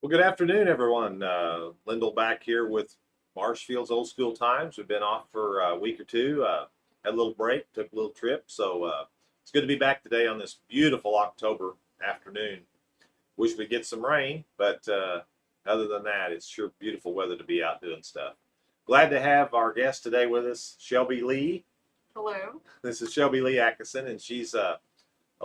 Well, good afternoon, everyone. Lyndall back here with Marshfield's Old School Times. We've been off for a week or two, had a little break, took a little trip. So it's good to be back today on this beautiful October afternoon. Wish we'd get some rain, but other than that, it's sure beautiful weather to be out doing stuff. Glad to have our guest today with us, Shelby Leigh. Hello. This is Shelby Leigh Atkison, and she's a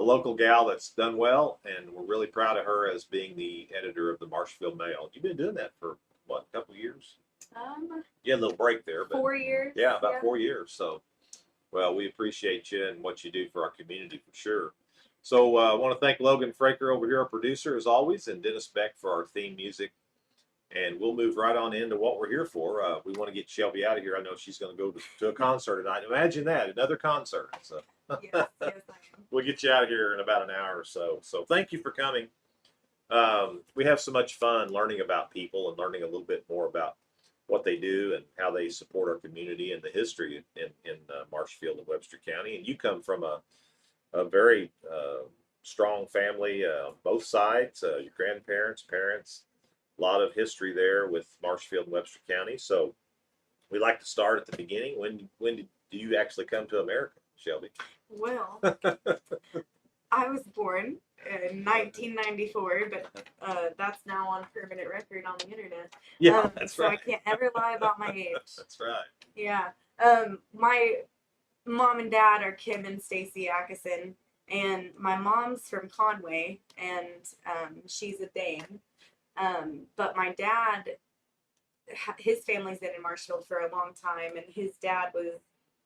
local gal that's done well, and we're really proud of her as being the editor of the Marshfield Mail. You've been doing that for what, a couple of years? You had a little break there, but 4 years. yeah, about 4 years. So, well, we appreciate you and what you do for our community for sure. So, I want to thank Logan Fraker over here, our producer, as always, and Dennis Beck for our theme music. And we'll move right on into what we're here for. We want to get Shelby out of here. I know she's going to go to a concert tonight. Imagine that, another concert. So. Yes, I am. We'll get you out of here in about an hour or so. So thank you for coming. We have so much fun learning about people and learning a little bit more about what they do and how they support our community and the history in Marshfield and Webster County. And you come from a very strong family on both sides, your grandparents, parents, a lot of history there with Marshfield and Webster County. So we like to start at the beginning. When did you actually come to America, Shelby? Well, I was born in 1994, but that's now on permanent record on the internet. Yeah, that's so right. I can't ever lie about my age. That's right. Yeah. My mom and dad are Kim and Stacy Atkison, and my mom's from Conway, and she's a Dane. But my dad, his family's been in Marshfield for a long time, and his dad was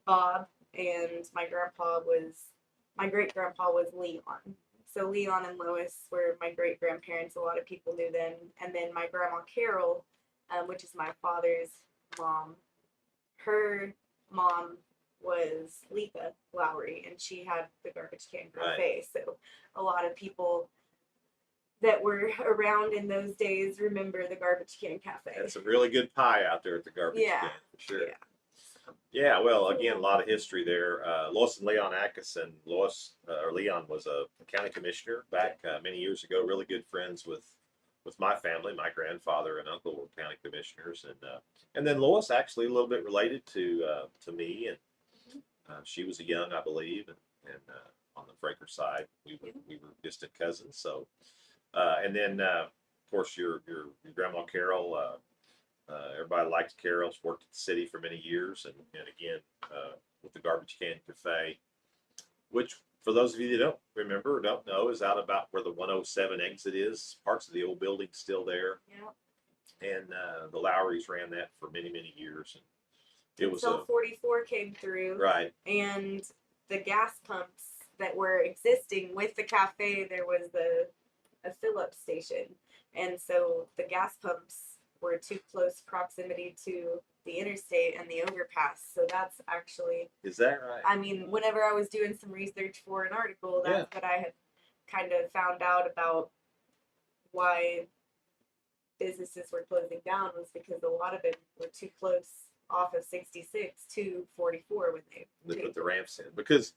Bob, and my great grandpa was Leon. So Leon and Lois were my great grandparents. A lot of people knew them. And then my grandma Carol, which is my father's mom, her mom was Letha Lowry, and she had the Garbage Can Cafe. Right. So a lot of people that were around in those days remember the Garbage Can Cafe. That's a really good pie out there at the Garbage Can, for sure. Yeah. Yeah, well, again, a lot of history there. Lois and Leon Atkison. Leon was a county commissioner back many years ago. Really good friends with my family. My grandfather and uncle were county commissioners, and then Lois actually a little bit related to me, and she was a young, I believe, and on the Fraker side, we were distant cousins. So, and then of course your grandma Carol. Everybody likes Carol. She's worked at the city for many years, and again with the Garbage Can Cafe, which for those of you that don't remember or don't know is out about where the 107 exit is. Parts of the old building's still there. Yeah. And the Lowrys ran that for many years, and it was until 44 came through. Right. And the gas pumps that were existing with the cafe, there was a fill-up station, and so the gas pumps were too close proximity to the interstate and the overpass. So that's actually... Is that right? I mean, whenever I was doing some research for an article, that's what I had kind of found out about why businesses were closing down, was because a lot of it were too close off of 66 to 44 when they put the ramps in. Because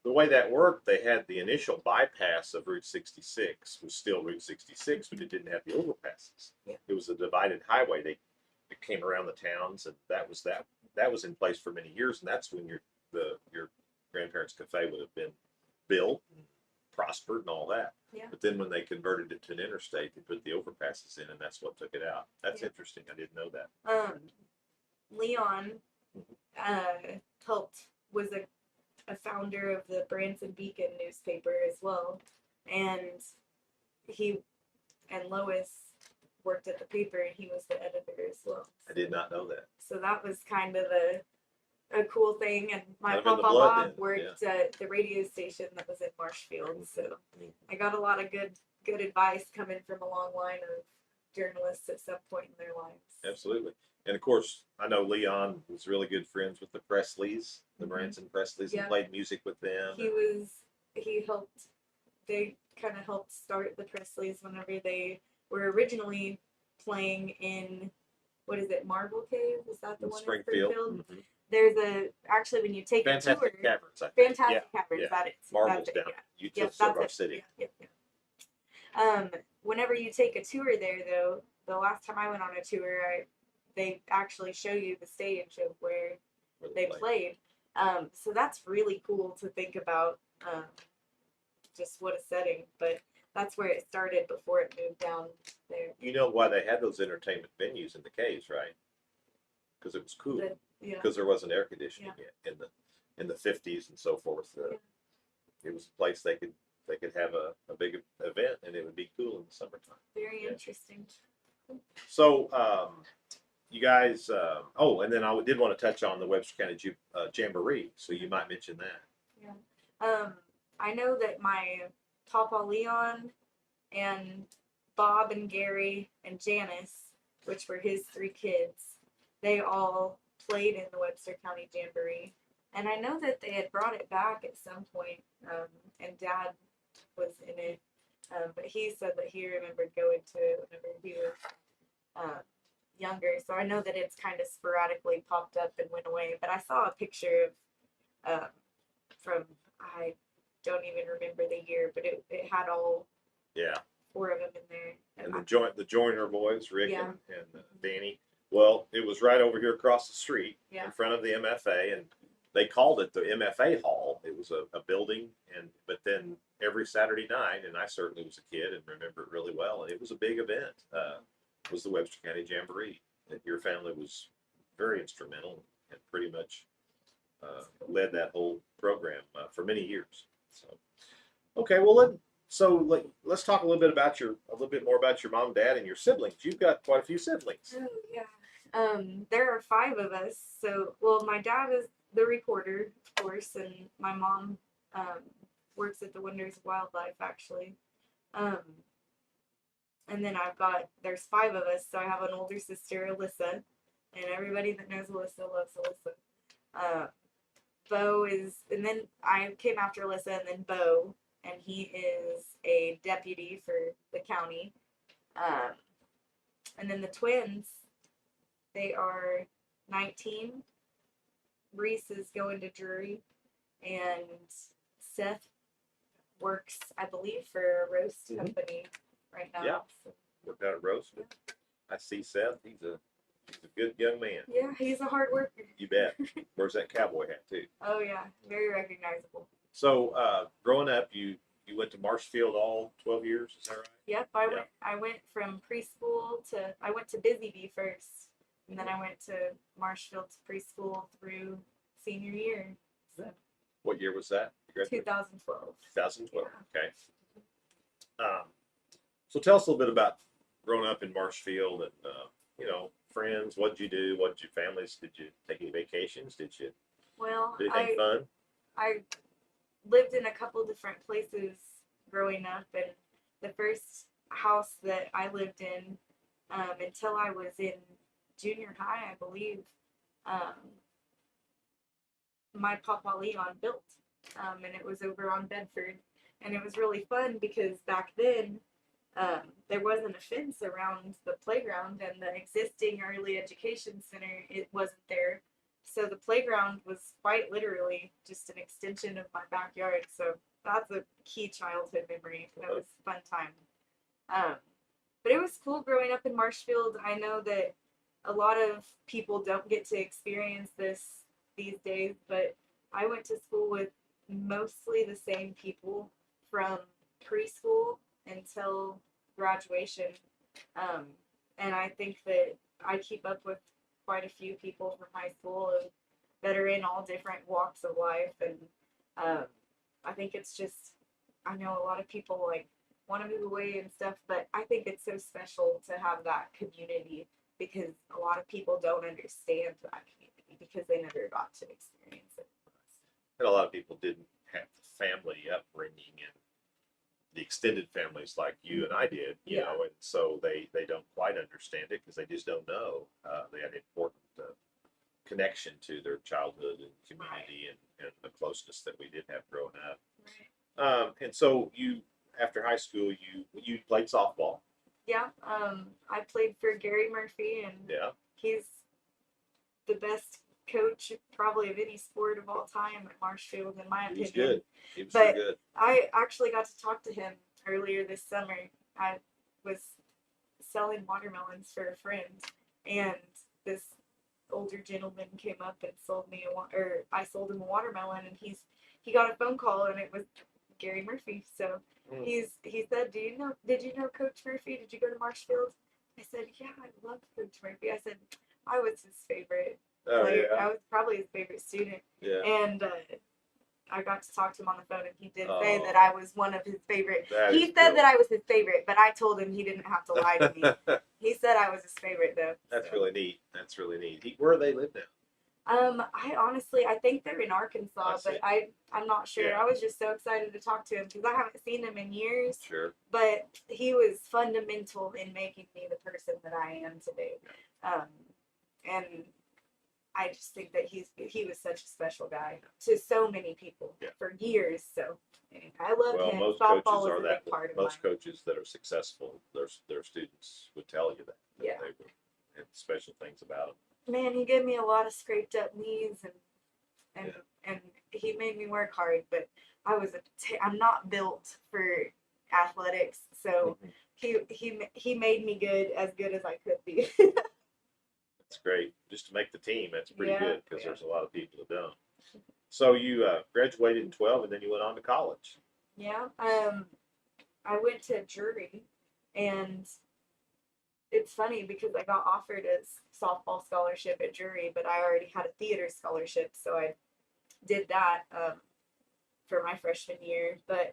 the way that worked, they had the initial bypass of Route 66 was still Route 66, but it didn't have the overpasses. Yeah. It was a divided highway. They came around the towns, and that was in place for many years, and that's when your grandparents' cafe would have been built and prospered and all that. Yeah. But then when they converted it to an interstate, they put the overpasses in, and that's what took it out. That's interesting. I didn't know that. Leon was a founder of the Branson Beacon newspaper as well, and he and Lois worked at the paper, and he was the editor as well. I did not know that. So that was kind of a cool thing, and my Kind of papa Bob worked at the radio station that was in Marshfield, so I got a lot of good advice coming from a long line of journalists at some point in their lives. Absolutely. And of course, I know Leon was really good friends with the Presleys, the Branson Presleys, and played music with them. They kind of helped start the Presleys whenever they were originally playing in, what is it, Marble Cave? Is that the one in Springfield? Mm-hmm. There's actually when you take Fantastic a tour. Caverns, I think. Fantastic Caverns, that is. Marble's down. You just serve our city. Yeah. whenever you take a tour there, though, the last time I went on a tour, they actually show you the stage of where they played. So that's really cool to think about. Just what a setting, but that's where it started before it moved down there. You know why they had those entertainment venues in the caves, right? Because it was cool. Yeah. Because there wasn't air conditioning yet in the 50s and so forth. It was a place they could have a big event, and it would be cool in the summertime. Very interesting. So you guys, and then I did want to touch on the Webster County Jamboree. So you might mention that. Yeah. I know that my Papa Leon and Bob and Gary and Janice, which were his 3 kids, they all played in the Webster County Jamboree. And I know that they had brought it back at some point, and Dad was in it. But he said that he remembered going to it whenever he was younger. So I know that it's kind of sporadically popped up and went away. But I saw a picture of from, I don't even remember the year, but it had all 4 of them in there. And the Joyner boys, Rick and Danny. Well, it was right over here across the street in front of the MFA, and they called it the MFA Hall. It was a building, but then every Saturday night, and I certainly was a kid and remember it really well, and it was a big event. Was the Webster County Jamboree, and your family was very instrumental and pretty much led that whole program for many years. So, okay, well, let's talk a little bit more about your mom, dad, and your siblings. You've got quite a few siblings. Oh yeah. There are 5 of us. So, my dad is the reporter, of course, and my mom works at the Wonders of Wildlife, actually. And then there's 5 of us, so I have an older sister, Alyssa, and everybody that knows Alyssa loves Alyssa. Bo and then I came after Alyssa, and then Bo, and he is a deputy for the county. And then the twins, they are 19. Reese is going to Drury, and Seth works, I believe, for a roast company right now. Yeah, worked out at roast. I see Seth. He's a good young man. Yeah, he's a hard worker. You bet. Wears that cowboy hat too. Oh yeah, very recognizable. So growing up, you went to Marshfield all 12 years, is that right? Yep, I went from preschool I went to Busy Bee first, and then I went to Marshfield to preschool through senior year. So. What year was that? 2012. 2012. Yeah. Okay. So tell us a little bit about growing up in Marshfield and friends. What did you do? What did your families? Did you take any vacations? Did you do anything fun? I lived in a couple different places growing up, and the first house that I lived in until I was in junior high, I believe, my Papa Leon built, and it was over on Bedford, and it was really fun because back then there wasn't a fence around the playground, and the existing early education center, it wasn't there. So the playground was quite literally just an extension of my backyard. So that's a key childhood memory. That was a fun time. But it was cool growing up in Marshfield. I know that a lot of people don't get to experience this these days, but I went to school with mostly the same people from preschool until graduation. And I think that I keep up with quite a few people from high school that are in all different walks of life. And I think it's just, I know a lot of people want to move away and stuff, but I think it's so special to have that community because a lot of people don't understand that community because they never got to experience it. And a lot of people didn't have the family upbringing and the extended families like you and I did, you know, and so they don't quite understand it because they just don't know. They had an important connection to their childhood and community and the closeness that we did have growing up. Right. And so after high school, you played softball. Yeah, I played for Gary Murphy, and he's the best coach probably of any sport of all time at Marshfield, in my opinion. He's good. He was but good. I actually got to talk to him earlier this summer. was selling watermelons for a friend, and this older gentleman came up and sold me or I sold him a watermelon, and he got a phone call, and it was Gary Murphy. So he said, did you know Coach Murphy? Did you go to Marshfield? I said, yeah, I love Coach Murphy. I said, I was his favorite. Oh, like, yeah. I was probably his favorite student. Yeah. And I got to talk to him on the phone, and he did say Oh. that I was one of his favorite. That He is said cool. that I was his favorite, but I told him he didn't have to lie to me. He said I was his favorite, though. That's so. really neat. That's really neat. Where do they live now? I think they're in I Arkansas, see. but I'm not sure. Yeah. I was just so excited to talk to him because I haven't seen him in years. Sure. But he was fundamental in making me the person that I am today. And I just think that he was such a special guy to so many people for years. So anyway, I love him. Most Softball coaches was are a that big part of most mine. coaches that are successful, their students would tell you that Yeah. they were, had special things about them. Man, he gave me a lot of scraped up knees, and he made me work hard. But I'm not built for athletics, so he made me as good as I could be. That's great. Just to make the team, that's pretty Yeah, good because yeah. there's a lot of people that don't. So you graduated in 12 and then you went on to college. Yeah. I went to jury, and it's funny because I got offered a softball scholarship at jury, but I already had a theater scholarship, so I did that for my freshman year. But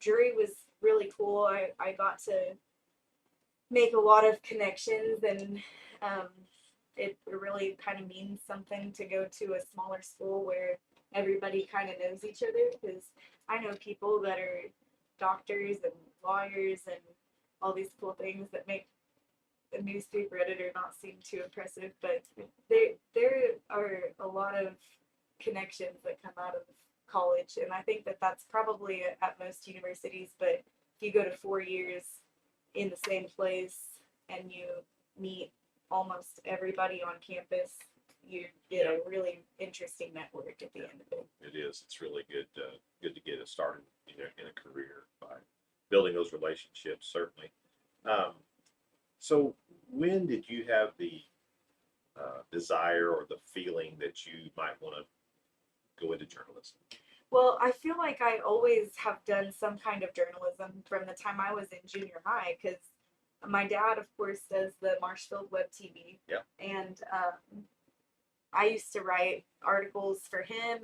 jury was really cool. I got to make a lot of connections, and it really kind of means something to go to a smaller school where everybody kind of knows each other, because I know people that are doctors and lawyers and all these cool things that make a newspaper editor not seem too impressive, but there are a lot of connections that come out of college, and I think that that's probably at most universities. But if you go to 4 years in the same place and you meet almost everybody on campus, you get a really interesting network at the end of it. It is. It's really good. Good to get it started in a career by building those relationships. Certainly. So when did you have the desire or the feeling that you might want to go into journalism? Well, I feel like I always have done some kind of journalism from the time I was in junior high, because my dad, of course, does the Marshfield Web TV. Yeah. And I used to write articles for him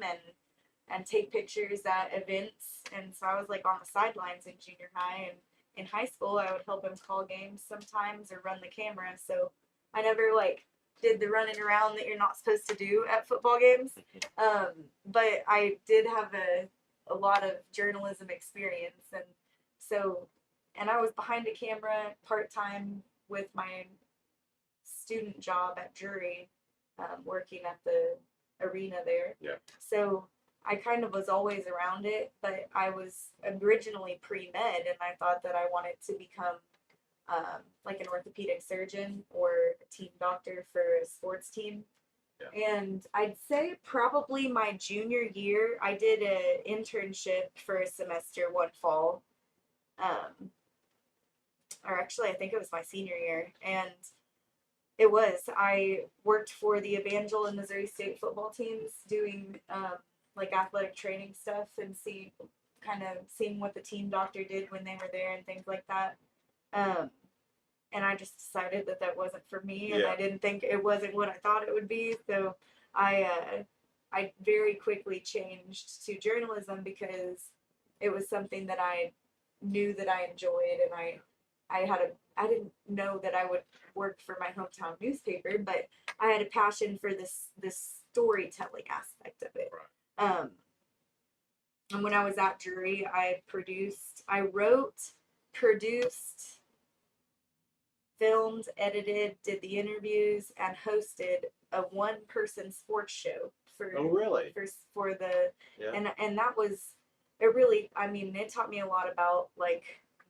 and take pictures at events. And so I was like on the sidelines in junior high, and in high school I would help him call games sometimes or run the camera. So I never did the running around that you're not supposed to do at football games. But I did have a lot of journalism experience, and I was behind a camera part-time with my student job at jury, working at the arena there. Yeah. So I kind of was always around it, but I was originally pre-med, and I thought that I wanted to become like an orthopedic surgeon or a team doctor for a sports team. Yeah. And I'd say probably my junior year, I did an internship for a semester one fall. Or actually, I think it was my senior year. And I worked for the Evangel and Missouri State football teams doing athletic training stuff, and seeing what the team doctor did when they were there and things like that. And I just decided that wasn't for me, and I didn't think it wasn't what I thought it would be. So I very quickly changed to journalism because it was something that I knew that I enjoyed, and I didn't know that I would work for my hometown newspaper, but I had a passion for this storytelling aspect of it. Right. And when I was at jury, I wrote, produced, filmed, edited, did the interviews, and hosted a one-person sports show for the and that was it taught me a lot about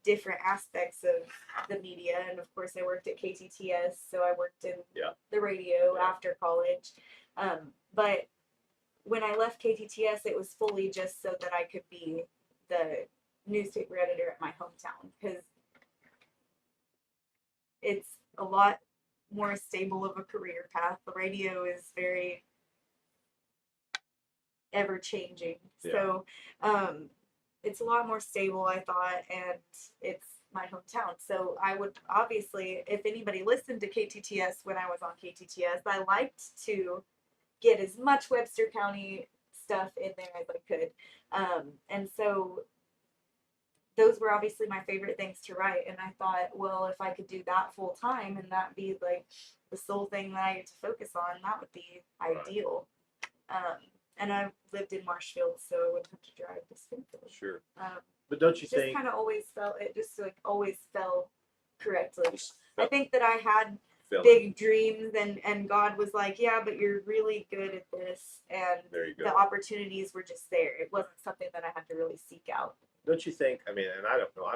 different aspects of the media. And of course I worked at KTTS, so I worked in the radio after college. But when I left KTTS, it was fully just so that I could be the newspaper editor at my hometown, because it's a lot more stable of a career path. The radio is very ever changing. Yeah. So it's a lot more stable, I thought, and it's my hometown. So I would obviously, if anybody listened to KTTS when I was on KTTS, I liked to get as much Webster County stuff in there as I could. And so those were obviously my favorite things to write. And I thought, well, if I could do that full time and that be like the sole thing that I get to focus on, that would be ideal. And I lived in Marshfield, so I wouldn't have to drive to Springfield. Sure. But don't you Just think kind of always felt it just like always fell correctly. just I think that I had fell in? big dreams, and God was like, yeah, but you're really good at this, and There you go. the opportunities were just there. It wasn't something that I had to really seek out. Don't you think? I mean, and I don't know.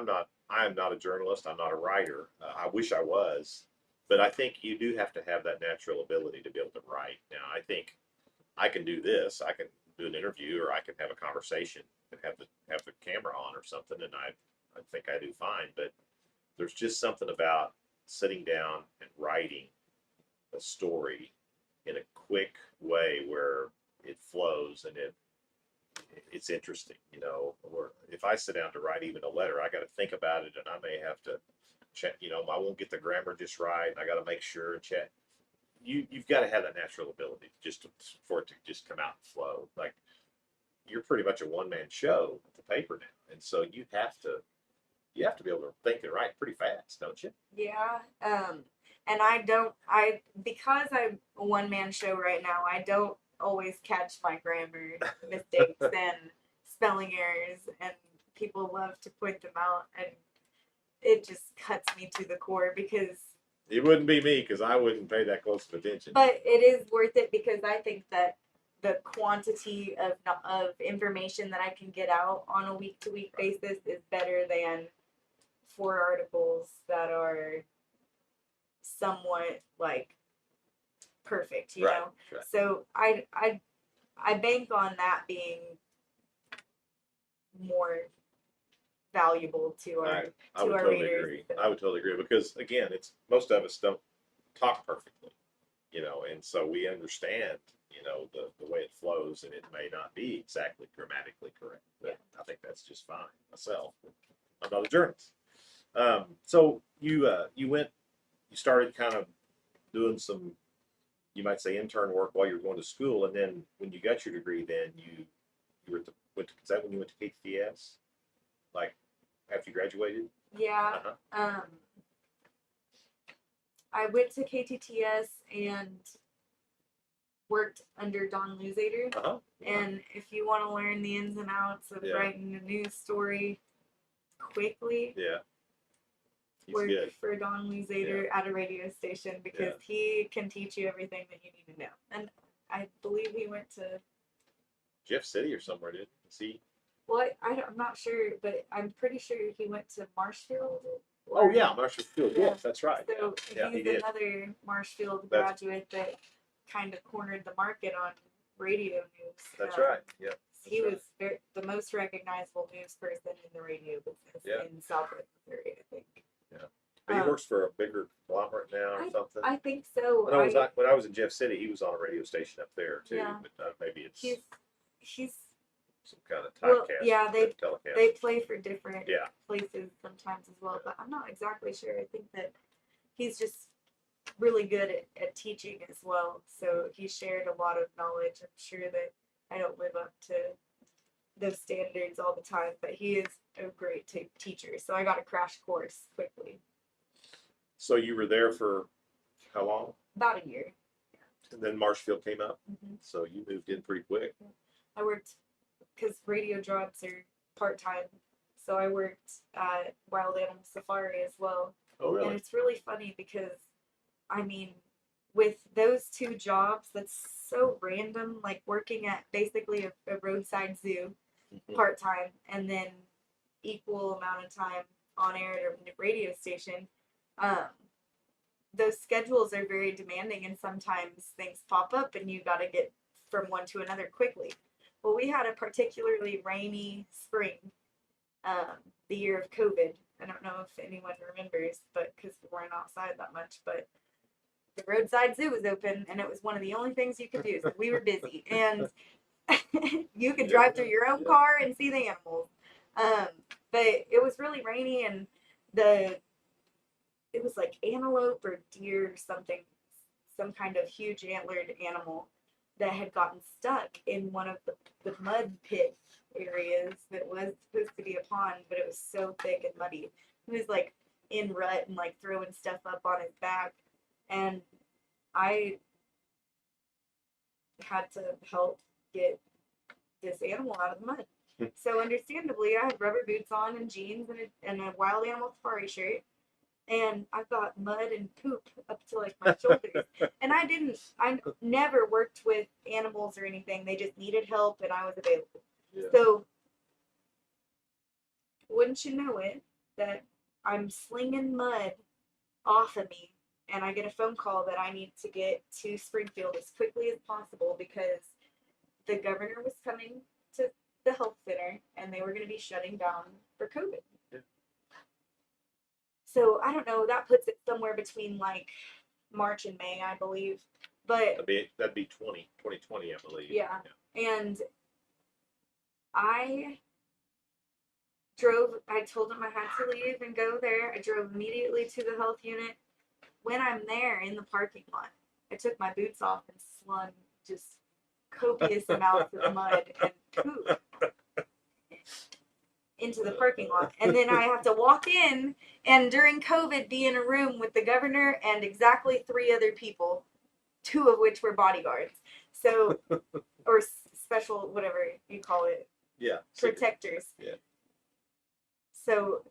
I am not a journalist. I'm not a writer. I wish I was, but I think you do have to have that natural ability to be able to write. Now, I think I can do this. I can do an interview, or I can have a conversation and have the camera on or something, and I think I do fine. But there's just something about sitting down and writing a story in a quick way where it flows and it's interesting, you know. Or if I sit down to write even a letter, I got to think about it, and I may have to check. You know, I won't get the grammar just right. I got to make sure and check. You've got to have that natural ability for it to just come out and flow. Like, you're pretty much a one-man show at the paper now, and so you have to be able to think and write pretty fast, don't you? Yeah. And because I'm a one-man show right now, I don't always catch my grammar mistakes and spelling errors, and people love to point them out, and it just cuts me to the core because. It wouldn't be me, because I wouldn't pay that close of attention. But it is worth it because I think that the quantity of information that I can get out on a week-to-week basis is better than 4 articles that are somewhat like perfect, you know. Right. So I bank on that being more valuable to our I would our totally readers. agree. I would totally agree, because again, it's most of us don't talk perfectly, you know, and so we understand, you know, the way it flows, and it may not be exactly grammatically correct. But I think that's just fine myself. I'm not a journalist. So you started kind of doing some, you might say, intern work while you were going to school, and then when you got your degree, then you is that when you went to KTS? Like, after you graduated? Yeah. Uh-huh. I went to KTTS and worked under Don Luzader. Uh-huh. And if you want to learn the ins and outs of writing a news story quickly, He's work good. for Don Luzader at a radio station, because he can teach you everything that you need to know. And I believe he went to Jeff City or somewhere, didn't he? well, I'm not sure, but I'm pretty sure he went to Marshfield. Oh yeah, Marshfield. Yeah. Yes, that's right. So Yeah, he he's did. another Marshfield graduate that kind of cornered the market on radio news. That's right. Yeah. He was the most recognizable news person in the radio business in Southwest Missouri, I think. Yeah. But he works for a bigger conglomerate now or something. I think so. When I was in Jeff City, he was on a radio station up there too. Yeah. But maybe it's he's some kind of typecast. They play for different Yeah. places sometimes as well, but I'm not exactly sure. I think that he's just really good at teaching as well. So he shared a lot of knowledge. I'm sure that I don't live up to those standards all the time, but he is a great teacher. So I got a crash course quickly. So you were there for how long? About a year. And then Marshfield came up. Mm-hmm. So you moved in pretty quick. I worked, because radio jobs are part-time, so I worked at Wild Animal Safari as well. Oh, really? And it's really funny because, I mean, with those 2 jobs, that's so random, like working at basically a roadside zoo part-time, and then equal amount of time on air at a radio station. Those schedules are very demanding, and sometimes things pop up and you got to get from one to another quickly. Well, we had a particularly rainy spring, the year of COVID. I don't know if anyone remembers, but because we weren't outside that much, but the roadside zoo was open and it was one of the only things you could do. So we were busy and you could drive through your own car and see the animals. Um, but it was really rainy and it was like antelope or deer or something, some kind of huge antlered animal that had gotten stuck in one of the mud pit areas that was supposed to be a pond, but it was so thick and muddy. He was like in rut and like throwing stuff up on his back. And I had to help get this animal out of the mud. So understandably, I had rubber boots on and jeans and a wild animal safari shirt. And I've got mud and poop up to like my shoulders. And I never worked with animals or anything. They just needed help and I was available. Yeah. So, wouldn't you know it, that I'm slinging mud off of me and I get a phone call that I need to get to Springfield as quickly as possible because the governor was coming to the health center and they were going to be shutting down for COVID. Yeah. So I don't know, that puts it somewhere between like March and May, I believe. But that'd be 2020, I believe. Yeah. And I told him I had to leave and go there. I drove immediately to the health unit. When I'm there in the parking lot, I took my boots off and slung just copious amounts of mud and poop into the parking lot. And then I have to walk in and during COVID be in a room with the governor and exactly 3 other people, 2 of which were bodyguards. So, or special, whatever you call it. Yeah. Protectors. Yeah. So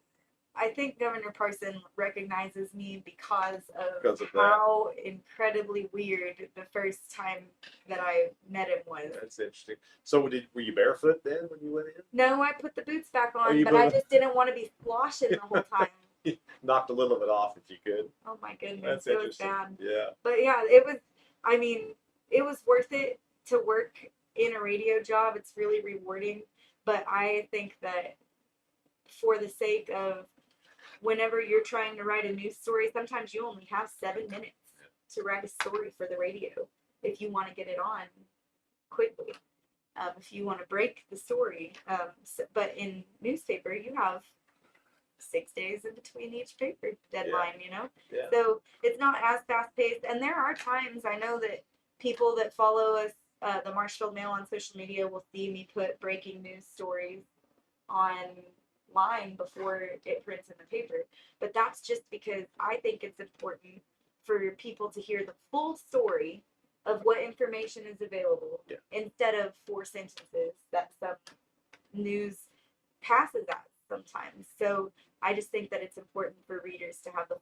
I think Governor Parson recognizes me because of that. how incredibly weird the first time that I met him was. That's interesting. So were you barefoot then when you went in? No, I put the boots back on, but I just didn't want to be sloshing the whole time. You knocked a little of it off if you could. Oh my goodness, That's it was bad. Yeah. But yeah, it was worth it to work in a radio job. It's really rewarding. But I think that for the sake of whenever you're trying to write a news story, sometimes you only have 7 minutes to write a story for the radio if you want to get it on quickly. If you want to break the story. But in newspaper, you have 6 days in between each paper deadline, you know? Yeah. So it's not as fast paced. And there are times I know that people that follow us, the Marshfield Mail on social media, will see me put breaking news stories online before it prints in the paper. But that's just because I think it's important for people to hear the full story of what information is available instead of 4 sentences that some news passes at sometimes. So I just think that it's important for readers to have the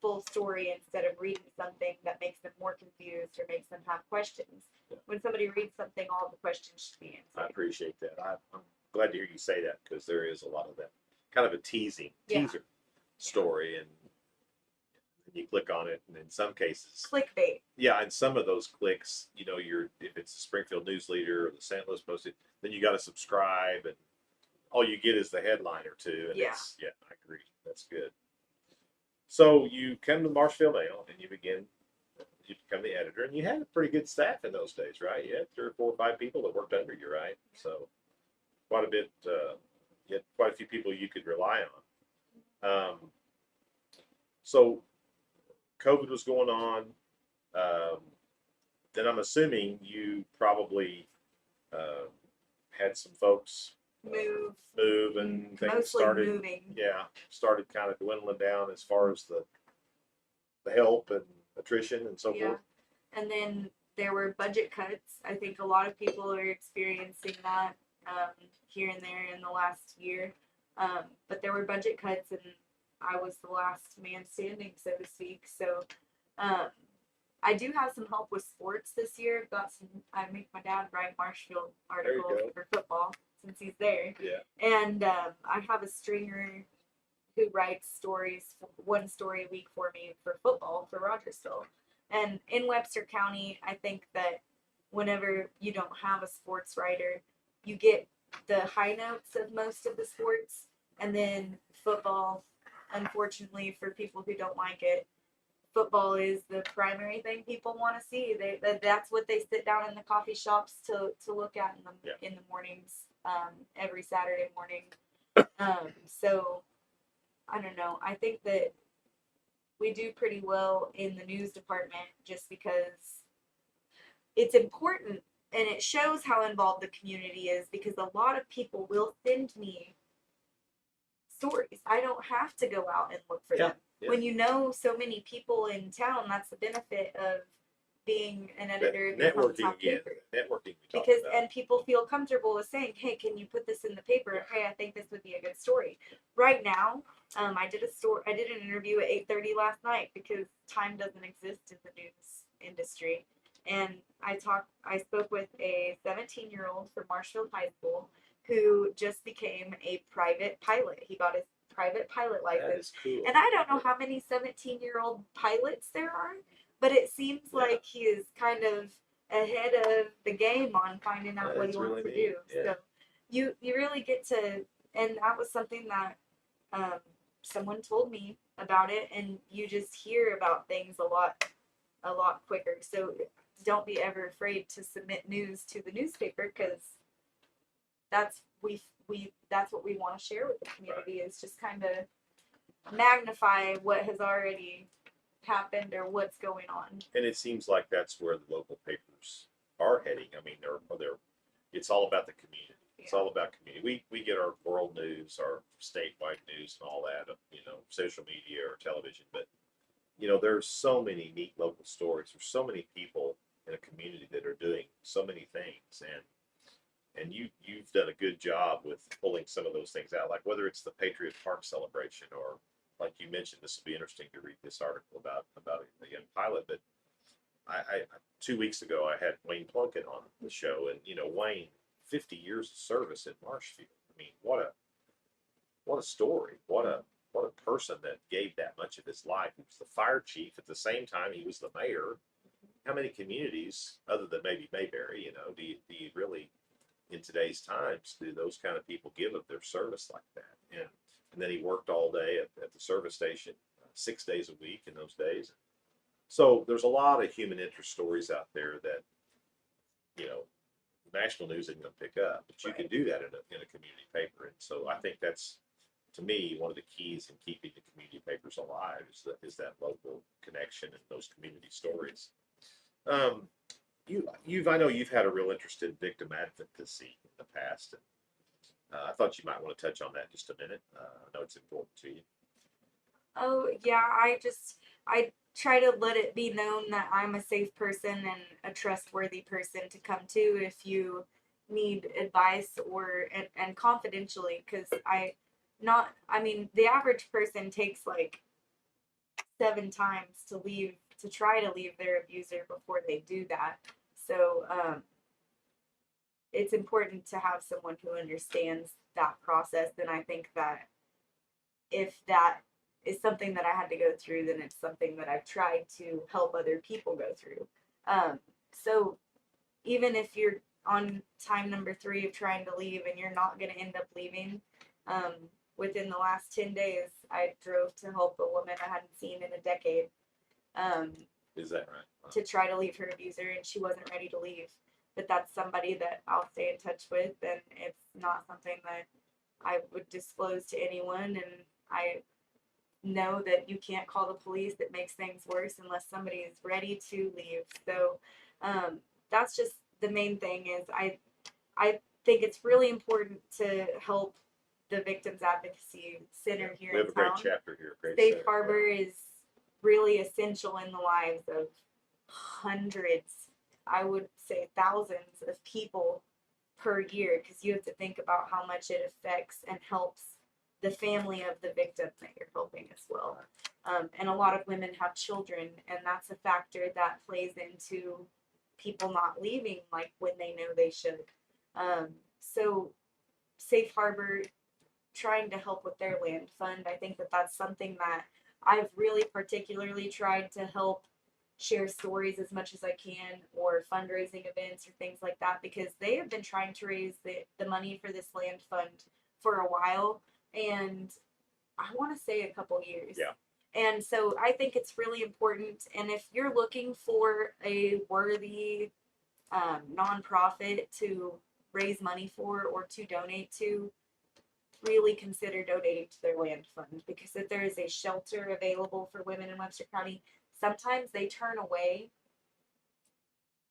full story instead of reading something that makes them more confused or makes them have questions. Yeah. When somebody reads something, all the questions should be answered. I appreciate that. I'm glad to hear you say that because there is a lot of that kind of a teaser story, and you click on it, and in some cases, clickbait. Yeah, and some of those clicks, you know, if it's the Springfield News Leader or the St. Louis Post, then you got to subscribe, and all you get is the headline or two. And I agree. That's good. So you come to Marshfield Mail, and you become the editor, and you had a pretty good staff in those days, right? You had 3 or 4 or 5 people that worked under you, right? So quite a bit. You had quite a few people you could rely on. So COVID was going on. Then I'm assuming you probably had some folks move and things started moving. Yeah, started kind of dwindling down as far as the help and attrition and so forth. And then there were budget cuts. I think a lot of people are experiencing that here and there in the last year. But there were budget cuts, and I was the last man standing, so to speak. So I do have some help with sports this year. I make my dad write Marshfield articles for football since he's there. Yeah. And I have a stringer who writes stories, 1 story a week for me for football for Rogersville. And in Webster County, I think that whenever you don't have a sports writer, you get the high notes of most of the sports, And then football, unfortunately for people who don't like it, football is the primary thing people want to see. That's what they sit down in the coffee shops to look at in the mornings, every Saturday morning. So I don't know. I think that we do pretty well in the news department just because it's important and it shows how involved the community is, because a lot of people will send me stories. I don't have to go out and look for them. Yeah. When you know so many people in town, that's the benefit of being an editor of your Networking hometown again. paper. Networking we talked Because about. and people feel comfortable with saying, "Hey, can you put this in the paper? Hey, I think this would be a good story." Right now, I did an interview at 8:30 last night because time doesn't exist in the news industry, and I spoke with a 17-year-old from Marshfield High School who just became a private pilot. He got his private pilot That license, is cool. and I don't know how many 17-year-old pilots there are, but it seems like he is kind of ahead of the game on finding out what he wants to do. Yeah. So you really get to, and that was something that someone told me about it, and you just hear about things a lot quicker. So don't be ever afraid to submit news to the newspaper, because that's that's what we want to share with the community, is just kind of magnify what has already happened or what's going on. And it seems like that's where the local papers are heading. I mean, it's all about the community. It's all about community. We get our world news, our statewide news, and all that, social media or television. But there's so many neat local stories. There's so many people in a community that are doing so many things, and you've done a good job with pulling some of those things out, like whether it's the Patriot Park celebration, or like you mentioned, this will be interesting to read this article about a young pilot. But I 2 weeks ago I had Wayne Plunkett on the show, and Wayne, 50 years of service at Marshfield. I mean, what a story! What a person that gave that much of his life. He was the fire chief at the same time he was the mayor. How many communities, other than maybe Mayberry, do you really, in today's times, do those kind of people give of their service like that? And then he worked all day at the service station, 6 days a week in those days. So there's a lot of human interest stories out there that, national news isn't going to pick up, but you can do that in a community paper. And so I think that's, to me, one of the keys in keeping the community papers alive is that local connection and those community stories. I know you've had a real interest in victim advocacy in the past. And, I thought you might want to touch on that just a minute. I know it's important to you. Oh yeah, I try to let it be known that I'm a safe person and a trustworthy person to come to if you need advice and confidentially, because the average person takes like 7 times to try to leave their abuser before they do that. So it's important to have someone who understands that process, and I think that if that is something that I had to go through, then it's something that I've tried to help other people go through. So even if you're on time number 3 of trying to leave and you're not going to end up leaving, within the last 10 days, I drove to help a woman I hadn't seen in a decade. Is that right? Wow. To try to leave her abuser, and she wasn't ready to leave. But that's somebody that I'll stay in touch with, and it's not something that I would disclose to anyone. And I know that you can't call the police. That makes things worse unless somebody is ready to leave. So that's just the main thing. Is I think it's really important to help the Victims Advocacy Center here in town. We have a great chapter here. Great Safe center. Harbor is really essential in the lives of hundreds, I would say thousands of people per year, because you have to think about how much it affects and helps the family of the victim that you're helping as well. And a lot of women have children, and that's a factor that plays into people not leaving like when they know they should. So Safe Harbor, trying to help with their land fund, I think that that's something that I've really particularly tried to help share stories as much as I can, or fundraising events or things like that, because they have been trying to raise the money for this land fund for a while, and I want to say a couple years. Yeah. And so I think it's really important. And if you're looking for a worthy nonprofit to raise money for or to donate to, really consider donating to their land fund, because if there is a shelter available for women in Webster County, sometimes they turn away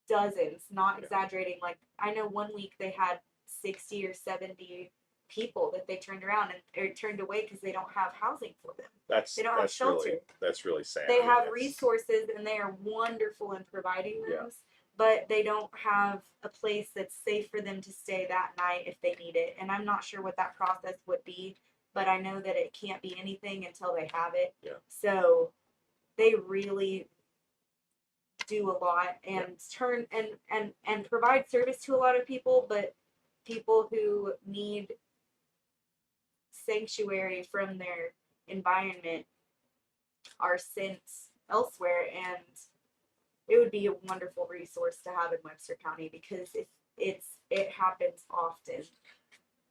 dozens, not Yeah. exaggerating. Like, I know one week they had 60 or 70 people that they turned around and or turned away because they don't have housing for them. They don't have shelter. That's really sad. They I mean, have that's- resources and they are wonderful in providing Yeah. those, but they don't have a place that's safe for them to stay that night if they need it. And I'm not sure what that process would be, but I know that it can't be anything until they have it. Yeah. So they really do a lot and turn and provide service to a lot of people, but people who need sanctuary from their environment are sent elsewhere, and it would be a wonderful resource to have in Webster County, because it happens often.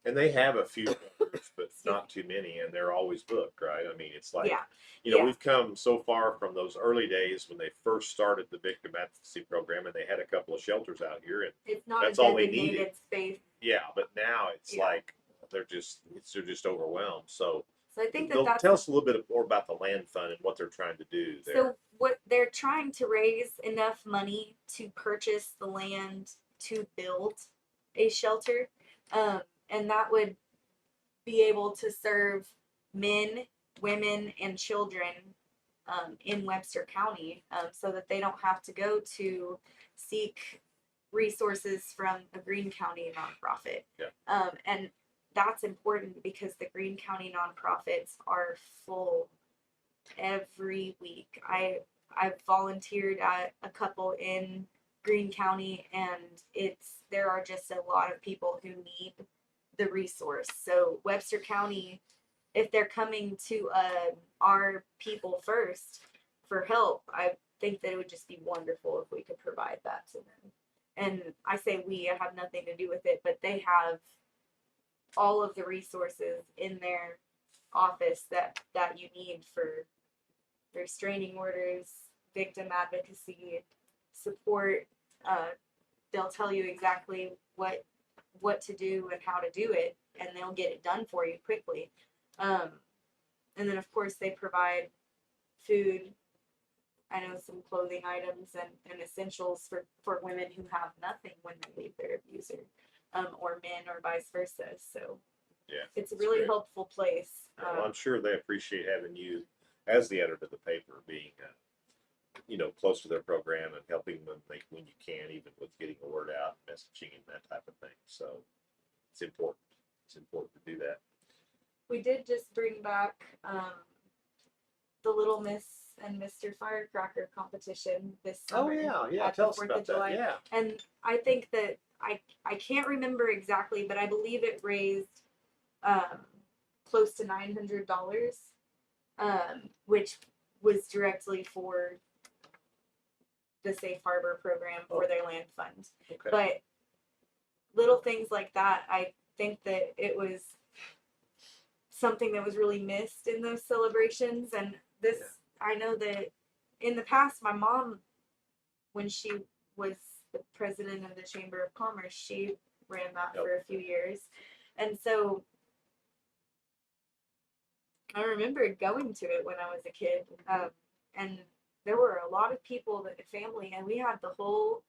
And they have a few, but not too many, and they're always booked, right? I mean, it's like, Yeah. you know, Yeah. we've come so far from those early days when they first started the victim advocacy program, and they had a couple of shelters out here, and It's not That's a all they designated needed. space. yeah, but now it's Yeah. like they're just overwhelmed. So So I think they'll that's tell us a little bit more about the land fund and what they're trying to do there. so what they're trying to raise enough money to purchase the land to build a shelter, and that would be able to serve men, women, and children in Webster County, so that they don't have to go to seek resources from a Greene County nonprofit. Yeah. And that's important because the Greene County nonprofits are full every week. I've volunteered at a couple in Greene County, and there are just a lot of people who need the resource. So Webster County, if they're coming to our people first for help, I think that it would just be wonderful if we could provide that to them. And I say we, I have nothing to do with it, but they have all of the resources in their office that you need for restraining orders, victim advocacy, support. They'll tell you exactly what to do and how to do it, and they'll get it done for you quickly. And then of course they provide food. I know some clothing items and essentials for women who have nothing when they leave their abuser, or men, or vice versa. So Yeah, it's a that's really great. helpful place. Well, I'm sure they appreciate having you as the editor of the paper, being you know, close to their program and helping them when you can, even with getting the word out, messaging, and that type of thing. So it's important. It's important to do that. We did just bring back the Little Miss and Mr. Firecracker competition this summer. At Tell the us 4th about of July. that. Yeah. And I think that I can't remember exactly, but I believe it raised close to $900, which was directly for the Safe Harbor program for their land fund. Okay. But little things like that, I think that it was something that was really missed in those celebrations. And this, I know that in the past, my mom, when she was the president of the Chamber of Commerce, she ran that for a few years. And so I remember going to it when I was a kid. And there were a lot of people, family, and we had the whole,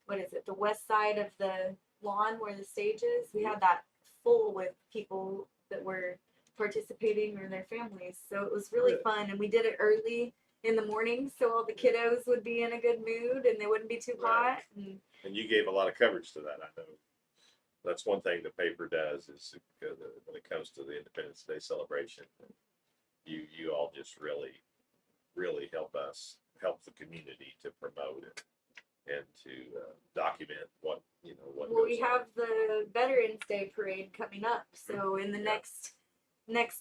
the west side of the lawn where the stage is. We had that full with people that were participating or their families. So it was really fun. And we did it early in the morning so all the kiddos would be in a good mood and they wouldn't be too hot. And you gave a lot of coverage to that, I know. That's one thing the paper does is when it comes to the Independence Day celebration, you all just really help the community to promote it and to document what Well, goes we on. have the Veterans Day parade coming up, so in the next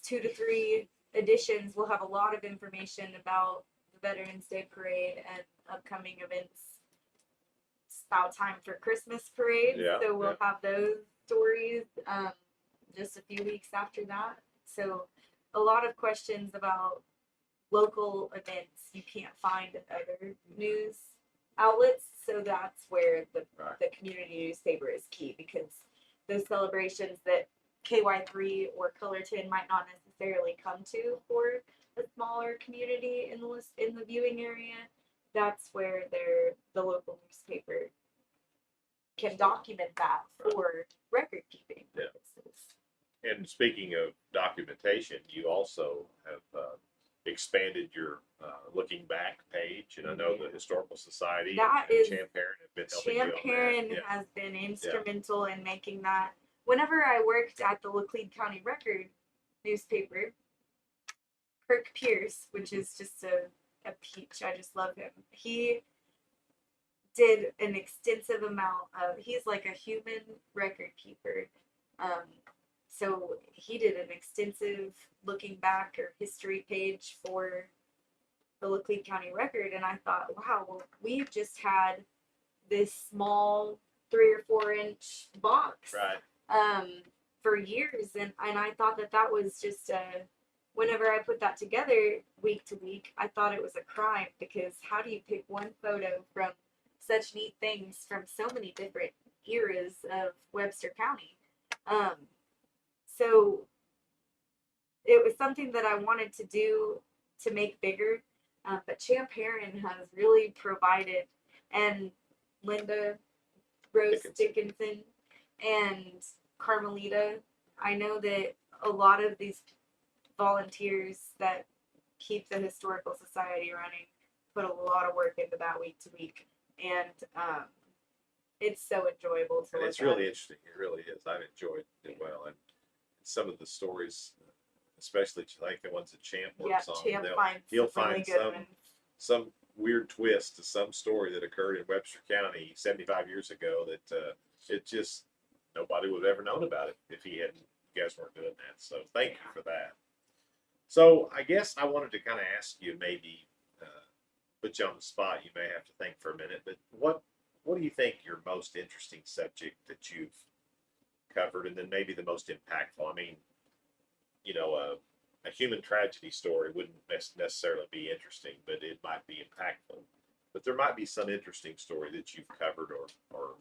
2 to 3 editions, we'll have a lot of information about the Veterans Day parade and upcoming events. It's about time for Christmas parade, so we'll have those stories just a few weeks after that. So a lot of questions about local events you can't find in other news outlets. So that's where Right. the community newspaper is key, because those celebrations that KY3 or Colorton might not necessarily come to for a smaller community in the viewing area, that's where the local newspaper can document that for record keeping Yeah. purposes. And speaking of documentation, you also have expanded your looking back page, and I know the Historical Society That and is Champ Parent have been helping you on that. Champion Yeah. has been instrumental in making that. Whenever I worked at the Laclede County Record newspaper, Kirk Pierce, which is just a peach, I just love him. He did an extensive amount of, he's like a human record keeper. So he did an extensive looking back or history page for the Laclede County Record, and I thought, wow, well, we've just had this small 3 or 4 inch box Right. for years, and I thought that was just whenever I put that together week to week, I thought it was a crime, because how do you pick one photo from such neat things from so many different eras of Webster County? So it was something that I wanted to do to make bigger, but Champ Heron has really provided, and Linda Rose Dickinson and Carmelita. I know that a lot of these volunteers that keep the Historical Society running put a lot of work into that week to week, and it's so enjoyable to And look it's really at. interesting. It really is. I've enjoyed it well, and some of the stories, especially like the ones that Champ works on, Champ finds he'll some really find good some ones. some weird twist to some story that occurred in Webster County 75 years ago that it just nobody would have ever known about it if he hadn't. You guys weren't doing that, so thank you for that. So I guess I wanted to kind of ask you, maybe put you on the spot. You may have to think for a minute, but what do you think your most interesting subject that you've covered, and then maybe the most impactful? I mean, you know, a human tragedy story wouldn't necessarily be interesting, but it might be impactful. But there might be some interesting story that you've covered or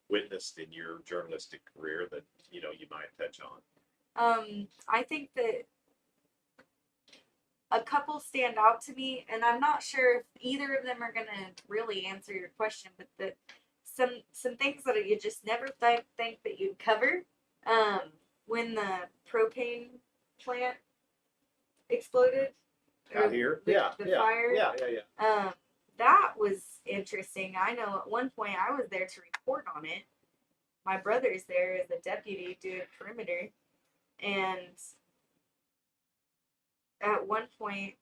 witnessed in your journalistic career that you might touch on. I think that a couple stand out to me, and I'm not sure if either of them are gonna really answer your question, but some things that you just never think that you'd cover. When the propane plant exploded, Out here, the yeah, fire. yeah. That was interesting. I know at one point I was there to report on it. My brother's there as a deputy doing perimeter, and at one point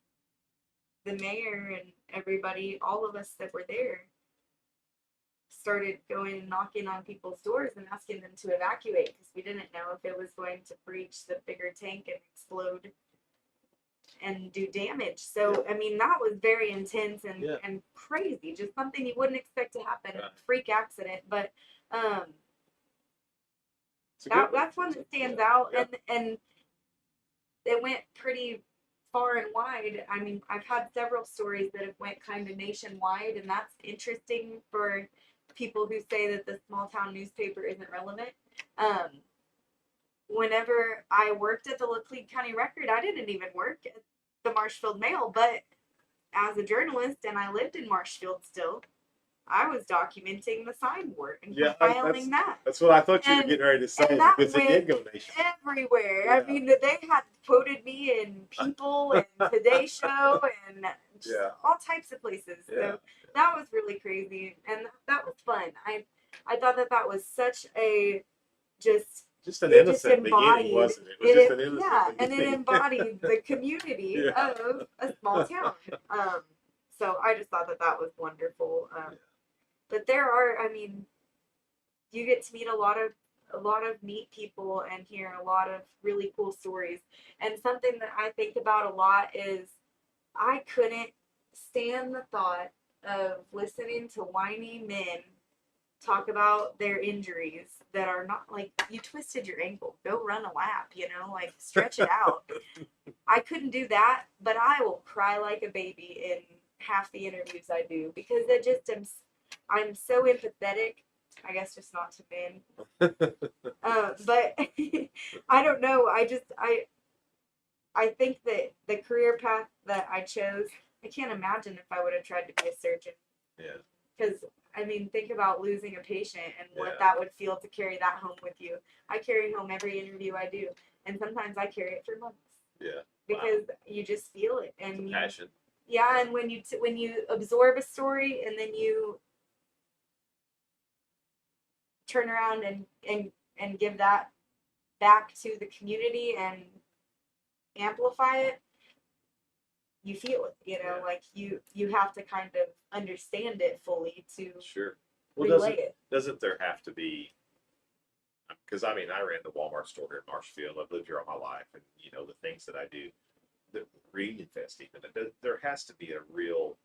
the mayor and everybody, all of us that were there, started going and knocking on people's doors and asking them to evacuate, because we didn't know if it was going to breach the bigger tank and explode and do damage. So I mean, that was very intense and crazy, just something you wouldn't expect to happen. Right. Freak accident. But that's one that stands out. And it went pretty far and wide. I mean, I've had several stories that have went kind of nationwide, and that's interesting for people who say that the small town newspaper isn't relevant. Whenever I worked at the Laclede County Record, I didn't even work at the Marshfield Mail, but as a journalist, and I lived in Marshfield still, I was documenting the sign war and compiling that. That's what I thought you were getting ready to say, because it did go nationwide. Everywhere. Yeah. I mean, they had quoted me in People and Today Show and just all types of places. So that was really crazy, and that was fun. I thought that was such a just an innocent beginning, wasn't it? It was just an innocent beginning. And it embodied the community of a small town. So I just thought that was wonderful. But there are, I mean, you get to meet a lot of neat people and hear a lot of really cool stories. And something that I think about a lot is I couldn't stand the thought of listening to whiny men talk about their injuries that are not like you twisted your ankle, go run a lap, like stretch it out. I couldn't do that, but I will cry like a baby in half the interviews I do because I'm so empathetic. I guess just not to men. But I don't know. I think that the career path that I chose, I can't imagine if I would have tried to be a surgeon. Yeah. Because, I mean, think about losing a patient and what Yeah. that would feel to carry that home with you. I carry home every interview I do, and sometimes I carry it for months. Yeah. Because you just feel it, It's and a passion. yeah, and when you absorb a story and then you turn around and give that back to the community and amplify it, you feel it, Yeah. like you have to kind of understand it fully to Sure. Well, relay it. doesn't there have to be? Because I mean, I ran the Walmart store here in Marshfield. I've lived here all my life, and the things that I do, the Reunion Fest, even there has to be a real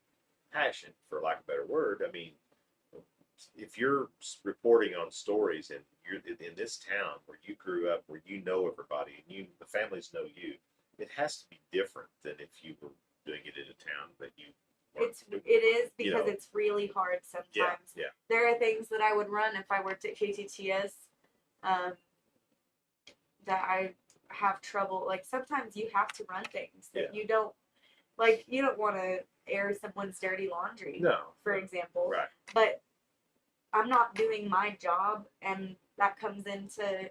passion, for lack of a better word. I mean, if you're reporting on stories and you're in this town where you grew up, where you know everybody and the families know you, it has to be different than if you were doing it in a town that you. It is because it's really hard sometimes. Yeah. There are things that I would run if I worked at KTTS that I have trouble. Like sometimes you have to run things that you don't want to air someone's dirty laundry. No. For example. Right. But I'm not doing my job, and that comes into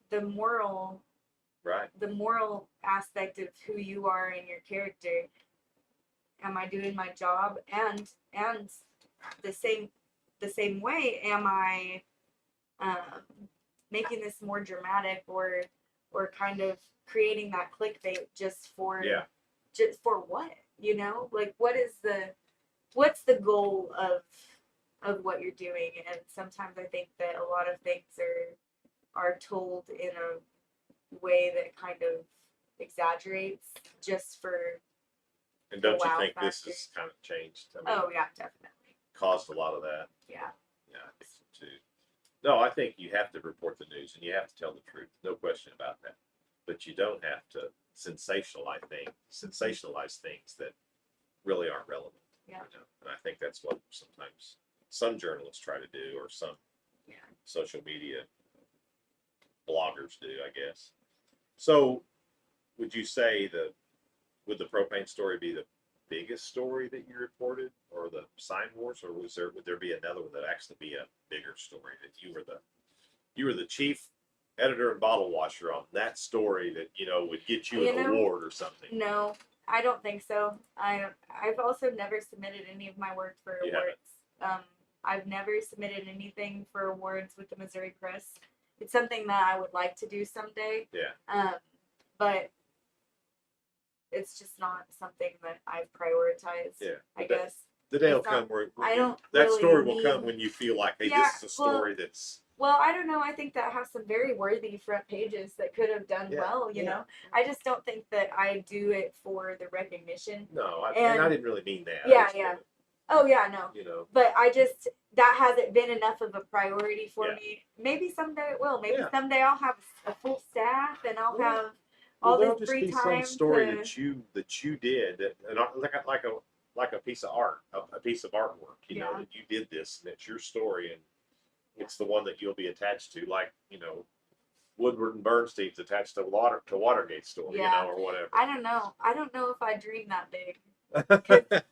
the moral. Right. The moral aspect of who you are and your character. Am I doing my job? And the same way, am I making this more dramatic or kind of creating that clickbait just for what? Like what's the goal of what you're doing? And sometimes I think that a lot of things are told in a way that kind of exaggerates just for. And don't you think this has kind of changed? I mean, oh yeah, definitely. Caused a lot of that. Yeah. Yeah, I think so too. No, I think you have to report the news and you have to tell the truth. No question about that. But you don't have to sensationalize things that really aren't relevant. Yeah. And I think that's what sometimes some journalists try to do, or some social media bloggers do, I guess. So, would you say would the propane story be the biggest story that you reported, or the sign wars, or would there be another one that actually be a bigger story that you were the chief editor and bottle washer on that story that would get you an award or something? No, I don't think so. I've also never submitted any of my work for awards. I've never submitted anything for awards with the Missouri Press. It's something that I would like to do someday. Yeah. But it's just not something that I've prioritized. Yeah. I guess. The day will come where story will come when you feel like, hey, this is a story that's. Well, I don't know. I think that has some very worthy front pages that could have done well, you know. I just don't think that I do it for the recognition. No, and I didn't really mean that. Yeah. Oh, yeah, no. But that hasn't been enough of a priority for me. Maybe someday it will. Maybe someday I'll have a full staff and I'll have all this free time. Some story that you did like a piece of art, a piece of artwork. That you did this, and it's your story, and it's the one that you'll be attached to, like Woodward and Bernstein's attached to Watergate story, or whatever. I don't know. I don't know if I dream that big.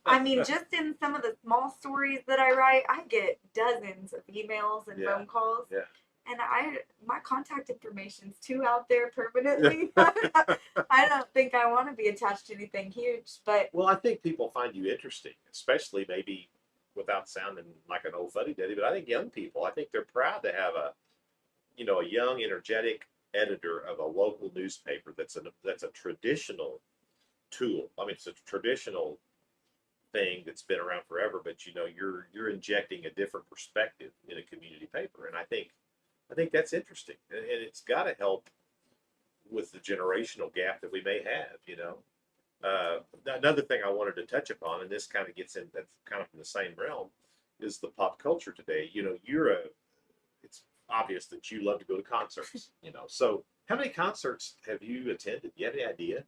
I mean, just in some of the small stories that I write, I get dozens of emails and phone calls. Yeah. And my contact information's too out there permanently. I don't think I want to be attached to anything huge, but. Well, I think people find you interesting, especially maybe without sounding like an old fuddy-duddy, but I think young people, I think they're proud to have a young, energetic editor of a local newspaper that's a traditional tool. I mean, it's a traditional thing that's been around forever, but you're injecting a different perspective in a community paper, and I think that's interesting, and it's got to help with the generational gap that we may have. Another thing I wanted to touch upon, and this kind of gets in, that's kind of in the same realm. is the pop culture today. You know, it's obvious that you love to go to concerts, you know. So how many concerts have you attended? You have any idea?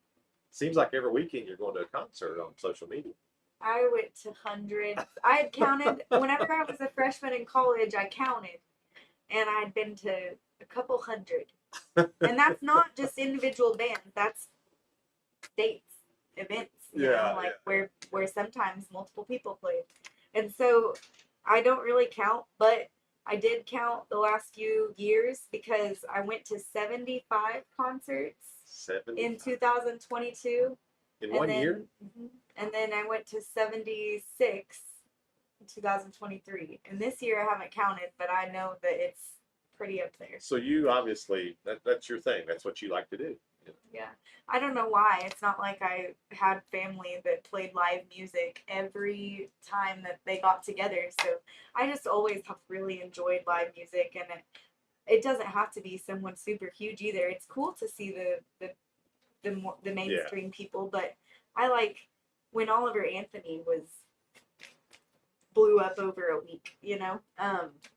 Seems like every weekend you're going to a concert on social media. I went to hundreds. I had counted whenever I was a freshman in college. I counted, and I'd been to a couple hundred. And that's not just individual bands. That's dates, events. You know, like where sometimes multiple people played. And so I don't really count, but I did count the last few years because I went to 75 concerts 70 in 2022. in And one then, year. and then I went to 76 in 2023. And this year I haven't counted, but I know that it's pretty up there. So you obviously that's your thing. That's what you like to do. Yeah. I don't know why. It's not like I had family that played live music every time that they got together. So I just always have really enjoyed live music, and it doesn't have to be someone super huge either. It's cool to see the mainstream people, but I like when Oliver Anthony blew up over a week, you know.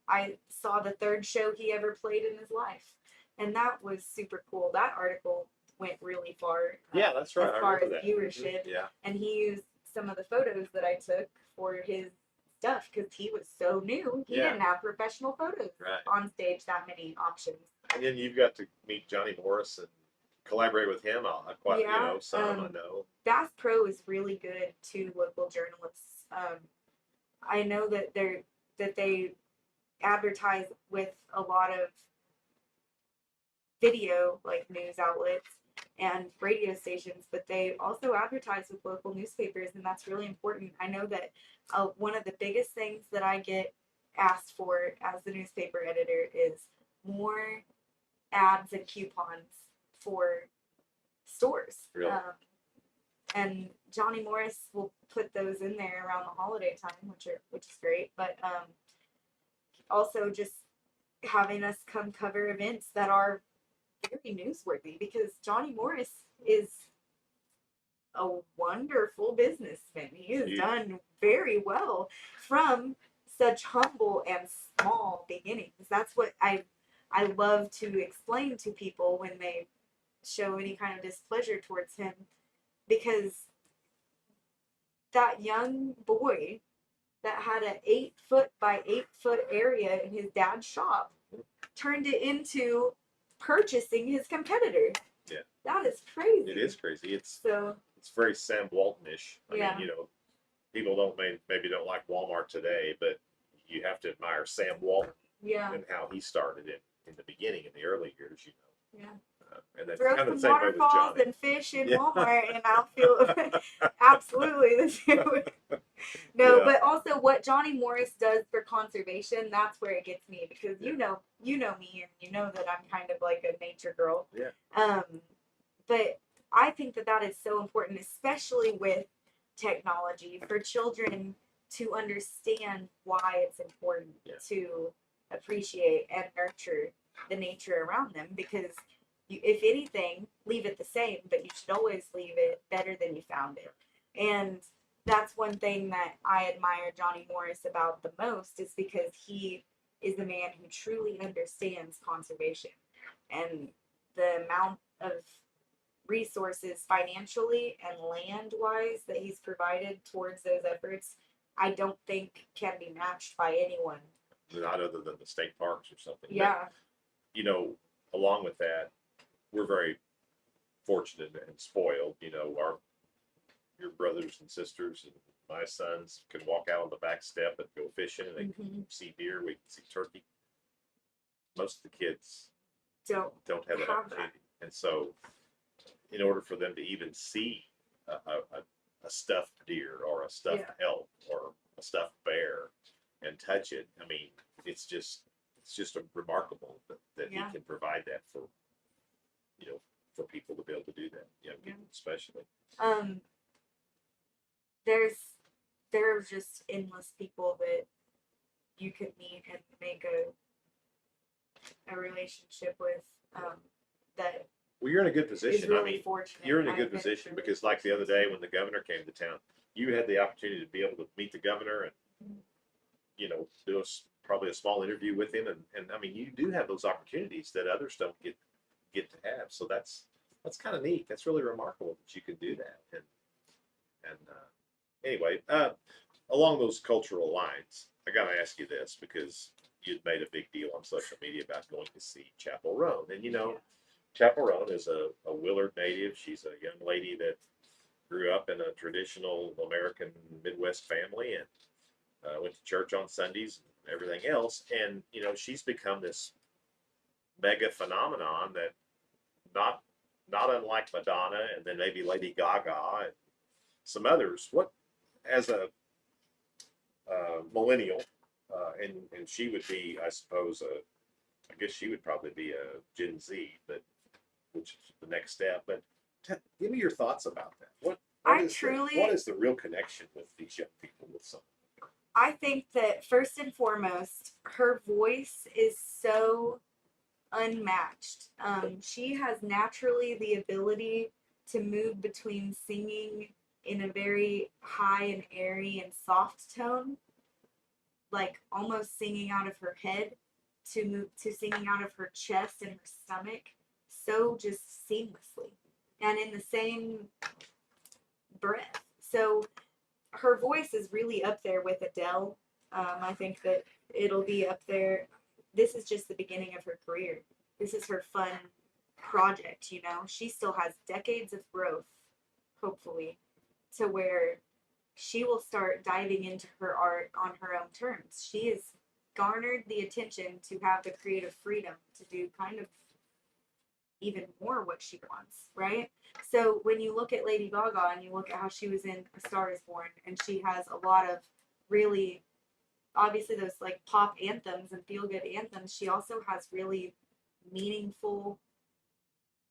I saw the third show he ever played in his life, and that was super cool. That article went really far. Yeah, that's right. As I far remember as that. viewership, Yeah. and he used some of the photos that I took for his stuff because he was so new. He didn't have professional photos on stage, that many options. And then you've got to meet Johnny Morris and collaborate with him. You know, some I know. Bass Pro is really good to local journalists. I know that they advertise with a lot of video, like news outlets and radio stations, but they also advertise with local newspapers, and that's really important. I know that one of the biggest things that I get asked for as the newspaper editor is more ads and coupons for stores. Really? And Johnny Morris will put those in there around the holiday time, which is great. But also just having us come cover events that are very newsworthy, because Johnny Morris is a wonderful businessman. He has done very well from such humble and small beginnings. That's what I love to explain to people when they show any kind of displeasure towards him, because that young boy that had an 8-foot by 8-foot area in his dad's shop turned it into purchasing his competitor. Yeah. That is crazy. It is crazy. It's it's very Sam Walton-ish. I Yeah. mean, you know, people maybe don't like Walmart today, but you have to admire Sam Walton and how he started it in the beginning, in the early years, you know. Yeah. And that's Throw kind of some the same way with waterfalls Johnny. and fish in Walmart, and I'll feel absolutely the same. No, but also what Johnny Morris does for conservation, that's where it gets me, because you know me, and you know that I'm kind of like a nature girl. Yeah. But I think that is so important, especially with technology, for children to understand why it's important to appreciate and nurture the nature around them, because if anything, leave it the same, but you should always leave it better than you found it. And that's one thing that I admire Johnny Morris about the most, is because he is a man who truly understands conservation, and the amount of resources financially and land wise that he's provided towards those efforts, I don't think can be matched by anyone. Not other than the state parks or something. Yeah. But, you know, along with that, we're very fortunate and spoiled. You know, your brothers and sisters and my sons can walk out on the back step and go fishing, and they can see deer, we can see turkey. Most of the kids don't have that opportunity. And so in order for them to even see a stuffed deer or a stuffed elk or a stuffed bear and touch it, I mean, it's just remarkable that he can provide that for, you know, for people to be able to do that, young people especially. There are just endless people that you could meet and make a relationship with, that well, you're in a good position. Really I mean, fortunate. you're in a good position because, like the other day when the governor came to town, you had the opportunity to be able to meet the governor, and do probably a small interview with him, and I mean, you do have those opportunities that others don't get to have. So that's kind of neat. That's really remarkable that you can do that. And anyway, along those cultural lines, I got to ask you this because you'd made a big deal on social media about going to see Chapel Roan, and Chapel Roan is a Willard native. She's a young lady that grew up in a traditional American Midwest family and went to church on Sundays and everything else. And she's become this mega phenomenon that not unlike Madonna and then maybe Lady Gaga and some others. What as a millennial, and she would be, I suppose, I guess she would probably be a Gen Z, but which is the next step. But give me your thoughts about that. What is the real connection with these young people with some? I think that first and foremost, her voice is so unmatched. She has naturally the ability to move between singing in a very high and airy and soft tone, like almost singing out of her head, to move to singing out of her chest and her stomach, so just seamlessly and in the same breath. So her voice is really up there with Adele. I think that it'll be up there. This is just the beginning of her career. This is her fun project, She still has decades of growth, hopefully, to where she will start diving into her art on her own terms. She has garnered the attention to have the creative freedom to do kind of even more what she wants, right? So when you look at Lady Gaga and you look at how she was in A Star Is Born, and she has a lot of really, obviously those like pop anthems and feel good anthems, she also has really meaningful,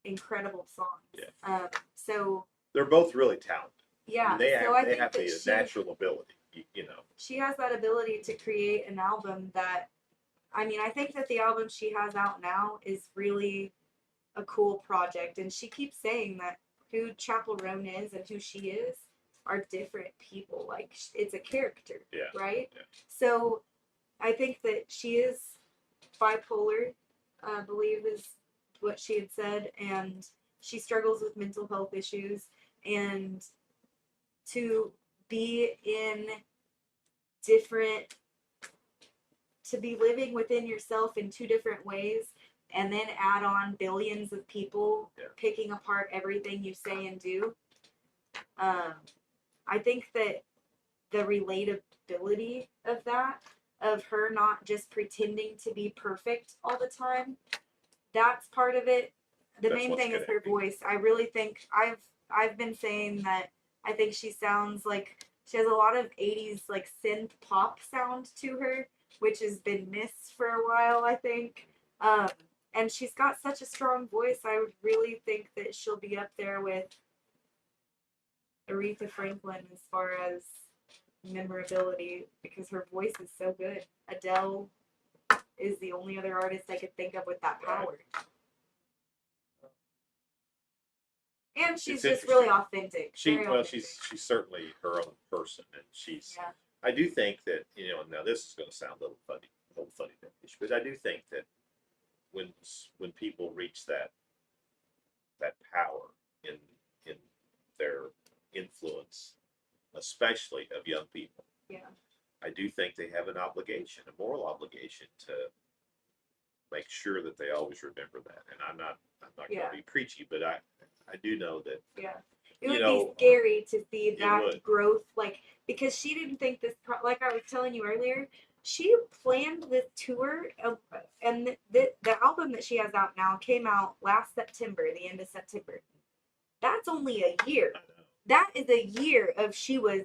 incredible songs. Yeah. So they're both really talented. Yeah. I mean, they have the natural ability, She has that ability to create an album that, I mean, I think that the album she has out now is really a cool project, and she keeps saying that who Chapel Roan is and who she is are different people. Like, it's a character, right? Yeah. So I think that she is bipolar, I believe is what she had said, and she struggles with mental health issues, and to be in different, to be living within yourself in two different ways, and then add on billions of people picking apart everything you say and do. I think that the relatability of that, of her not just pretending to be perfect all the time, that's part of it. The main thing is her voice. I really think I've been saying that I think she sounds like she has a lot of 80s like synth pop sound to her, which has been missed for a while, I think. And she's got such a strong voice. I would really think that she'll be up there with Aretha Franklin as far as memorability, because her voice is so good. Adele is the only other artist I could think of with that power. And she's just really authentic. She's certainly her own person, and she's. Yeah. I do think that now this is going to sound a little funny, but I do think that when people reach that power in their influence, especially of young people, I do think they have an obligation, a moral obligation, to make sure that they always remember that. And I'm not going to be preachy, but I do know that. Yeah. It would be scary to see that growth, like, because she didn't think this, like I was telling you earlier, she planned this tour, and the album that she has out now came out last September, the end of September. That's only a year. That is a year of, she was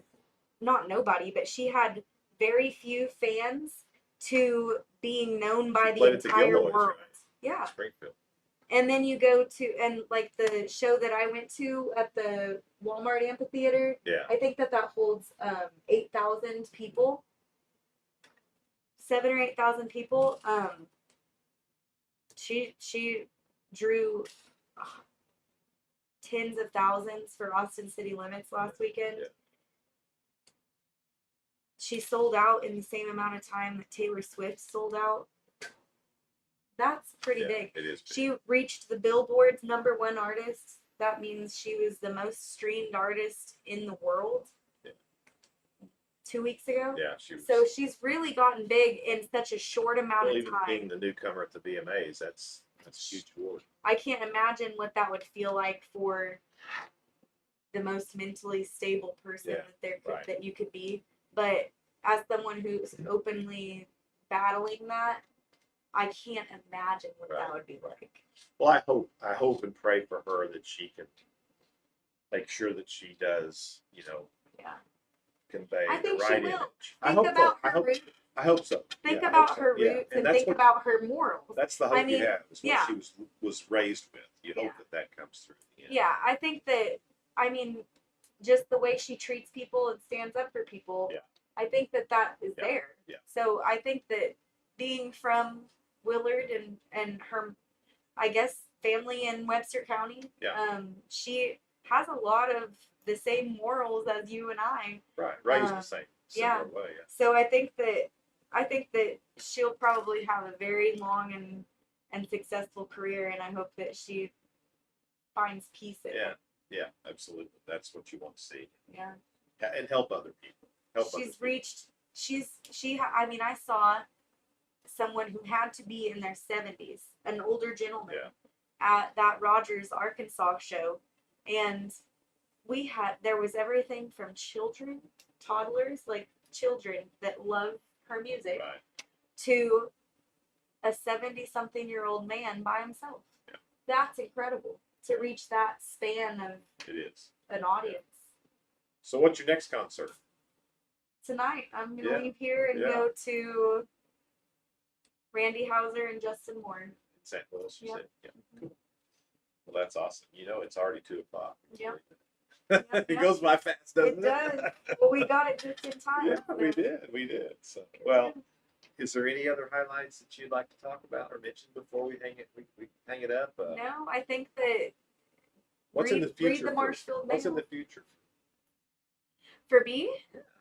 not nobody, but she had very few fans to being known by the entire world. Right? Yeah. Springfield. And then you go to, and like the show that I went to at the Walmart amphitheater, I think that holds 8,000 people, 7,000 or 8,000 people. She drew tens of thousands for Austin City Limits last weekend. Yeah. she sold out in the same amount of time that Taylor Swift sold out. That's pretty big. It is big. She reached the Billboard's #1 artist. That means she was the most streamed artist in the world. 2 weeks ago. Yeah, she was. So she's really gotten big in such a short amount of even time. being the newcomer at the VMAs, that's a huge award. I can't imagine what that would feel like for the most mentally stable person that you could be. But as someone who's openly battling that, I can't imagine what that would be like. Well, I hope and pray for her that she can make sure that she does, convey the right image. I hope so. Think about her roots and think about her morals. That's the hope you have, is what she was raised with. You hope that comes through. Yeah, I think that, just the way she treats people and stands up for people, I think that is there. Yeah. So I think that being from Willard and her, I guess, family in Webster County, she has a lot of the same morals as you and I. Right, raised the same similar way. Yeah. So I think that she'll probably have a very long and successful career, and I hope that she finds peace in it. Yeah, absolutely. That's what you want to see. Yeah. And help other people. I saw someone who had to be in their 70s, an older gentleman, at that Rogers, Arkansas show, and there was everything from children, toddlers, like children that love her music, to a 70-something-year-old man by himself. Yeah. That's incredible to reach that span of an audience. Yeah. So what's your next concert? Tonight, I'm going to leave here and go to Randy Houser and Justin Moore. In St. Louis, you said? Yeah. Cool. Well, that's awesome. It's already 2 o'clock. Yep. It goes by fast, doesn't it? It does. Well, we got it just in time. Yeah, so. We did. So, well, is there any other highlights that you'd like to talk about or mention before we hang it up? No, I think that. What's in the future? Read the Marshfield Mail. What's in the future? For me,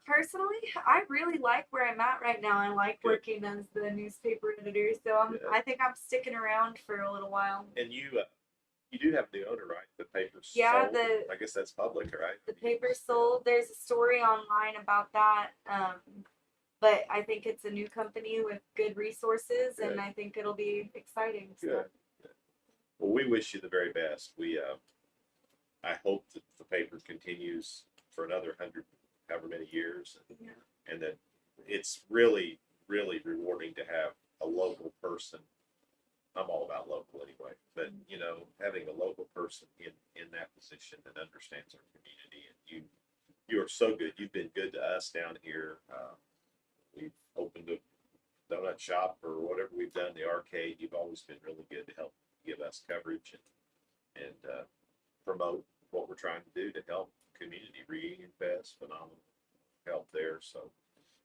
personally, I really like where I'm at right now. I like working as the newspaper editor, so I think I'm sticking around for a little while. And you do have the owner, right? The paper's sold. I guess that's public, right? The paper's sold. There's a story online about that. But I think it's a new company with good resources, and I think it'll be exciting. So. Good. Well, we wish you the very best. I hope that the paper continues for another 100, however many years, and that it's really, really rewarding to have a local person. I'm all about local anyway, but having a local person in that position that understands our community, and you are so good. You've been good to us down here. We've opened a donut shop or whatever we've done, the arcade. You've always been really good to help give us coverage and promote what we're trying to do to help community. Reunion Fest, phenomenal help there. So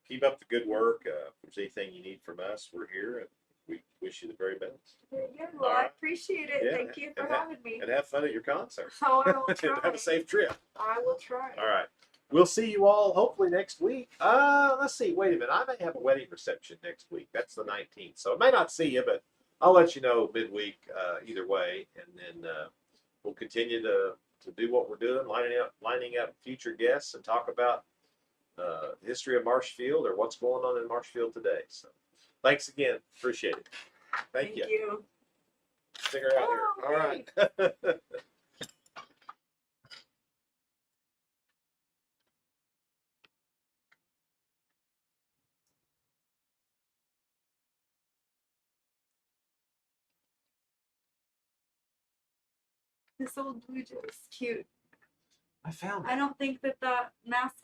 keep up the good work. If there's anything you need from us, we're here, and we wish you the very best. Yeah, well, I appreciate it. Thank you for having me. And have fun at your concert. Oh, I will try. Have a safe trip. I will try. All right. We'll see you all hopefully next week. Let's see. Wait a minute. I may have a wedding reception next week. That's the 19th. So I may not see you, but I'll let you know midweek either way. And then we'll continue to do what we're doing, lining up future guests and talk about the history of Marshfield or what's going on in Marshfield today. So thanks again. Appreciate it. Thank you. Stick around here. All right. This old blue jay is cute. I found it. I don't think that mascot